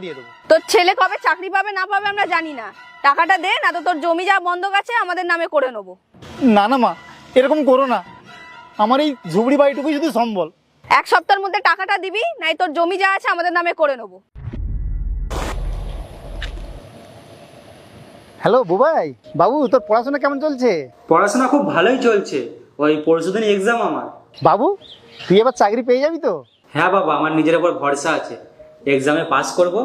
দিয়ে দেবো। তোর ছেলে কবে চাকরি পাবে না পাবে আমরা জানি না, টাকাটা দে, না তো তোর জমি যা বন্ধক আছে আমাদের নামে করে নেবো। না না মা, এরকম করো না, আমার এই ঝুবড়ি বাড়িটুকুই শুধু সম্বল। এক সপ্তাহের মধ্যে টাকাটা দিবি, নাই তোর জমি যা আছে আমাদের নামে করে নেবো। হ্যালো বুবাই বাবু, তোর পড়াশোনা কেমন চলছে? পড়াশোনা খুব ভালোই চলছে, ওই পরশুদিন এক্সাম আমার। বাবু তুই এবার চাকরি পেয়ে যাবি তো? হ্যাঁ বাবা, আমার নিজের উপর ভরসা আছে, এক্সামে পাস করব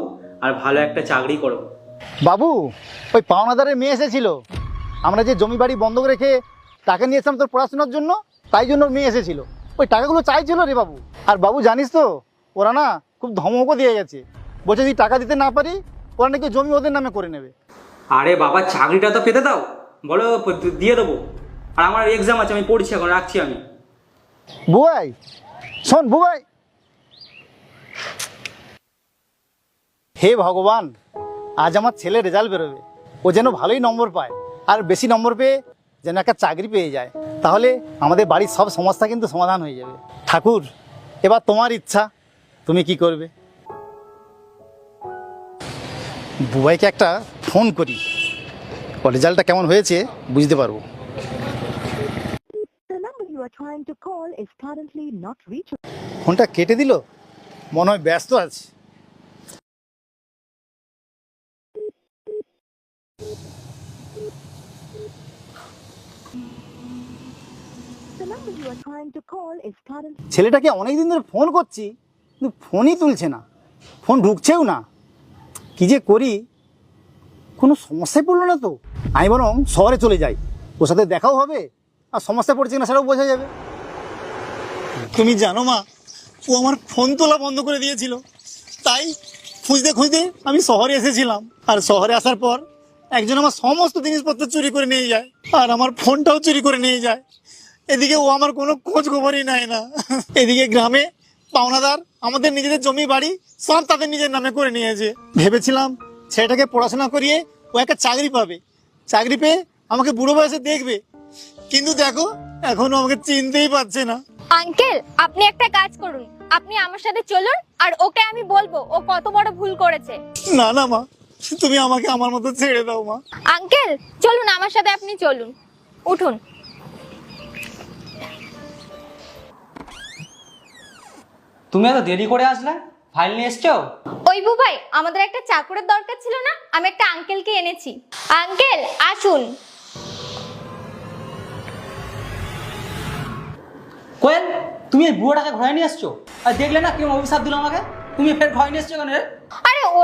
আর ভালো একটা চাকরি করব। বাবু ওই পাওনাদারের মেয়ে এসেছিল, আমরা যে জমি বাড়ি বন্ধক রেখে টাকা নিয়েছিলাম তোর পড়াশোনার জন্য, তাই জন্য ওর মেয়ে এসেছিল, ওই টাকাগুলো চাইছিল রে বাবু। আর বাবু জানিস তো, ওরা না খুব ধমকও দিয়ে গেছে, বলছে যদি টাকা দিতে না পারি ওরা নাকি জমি ওদের নামে করে নেবে। আরে বাবা, চাকরিটা তো পেতে দাও, বলো দিয়ে দেবো। আর আমার এক্সাম আছে, আমি পড়ছি এখন, রাখছি আমি। বুবাই শোন বুবাই, হে ভগবান, আজ আমার ছেলে রেজাল্ট বেরোবে, ও যেন ভালোই নম্বর পায়, আর বেশি নম্বর পেয়ে যেন একটা চাকরি পেয়ে যায়, তাহলে আমাদের বাড়ির সব সমস্যা কিন্তু সমাধান হয়ে যাবে। ঠাকুর এবার তোমার ইচ্ছা, তুমি কি করবে? বুবাইকে একটা ফোন করি, ও রেজাল্টটা কেমন হয়েছে বুঝতে পারবো। The number you are trying to call is currently not reachable. ফোনটা কেটে দিল, মনে হয় ব্যস্ত আছে। The number you are trying to call is currently ছেলেটাকে অনেকদিন ধরে ফোন করছি কিন্তু ফোনই তুলছে না, ফোন ঢুকছেও না, কি যে করি, কোনো সমস্যায় পড়লো না তো? আমি বরং শহরে চলে যাই, ওর সাথে দেখাও হবে আর সমস্যা পড়ছে না সেটাও বোঝা যাবে। তুমি জানো মা, ও আমার ফোন তোলা বন্ধ করে দিয়েছিল, তাই খুঁজতে খুঁজতে আমি শহরে এসেছিলাম, আর শহরে আসার পর একজন আমার সমস্ত জিনিসপত্র চুরি করে নিয়ে যায়, আর আমার ফোনটাও চুরি করে নিয়ে যায়। এদিকে ও আমার কোনো খোঁজ খবরই নেয় না, এদিকে গ্রামে পাওনাদার আমাদের নিজেদের জমি বাড়ি সব তাদের নিজের নামে করে নিয়েছে। ভেবেছিলাম ছেলেটাকে পড়াশোনা করিয়ে ও একটা চাকরি পাবে, চাকরি পেয়ে আমাকে বুড়ো বয়সে দেখবে, কিন্তু দেখো এখনো আমাকে চিনতেই পারছে না। আঙ্কেল, আপনি একটা কাজ করুন, আপনি আমার সাথে চলুন আর ওকে আমি বলবো ও কত বড় ভুল করেছে। না না মা, তুমি আমাকে আমার মতো ছেড়ে দাও মা। আঙ্কেল চলুন, আমার সাথে আপনি চলুন, উঠুন। তুমি এত দেরি করে আসলে, ফাইল নিয়ে এসছো? ওই বুবাই, আমাদের একটা চাকরের দরকার ছিল না, আমি একটা আঙ্কেলকে এনেছি। আঙ্কেল আসুন। কোয়েল, তুমি এই বুড়োটাকে ঘরে নিয়ে এসছো, আর দেখলে না কেউ অভিশাপ দিল আমাকে, তুমি ফের ঘরে নিয়ে এসছো কেন রে? আরে ওটা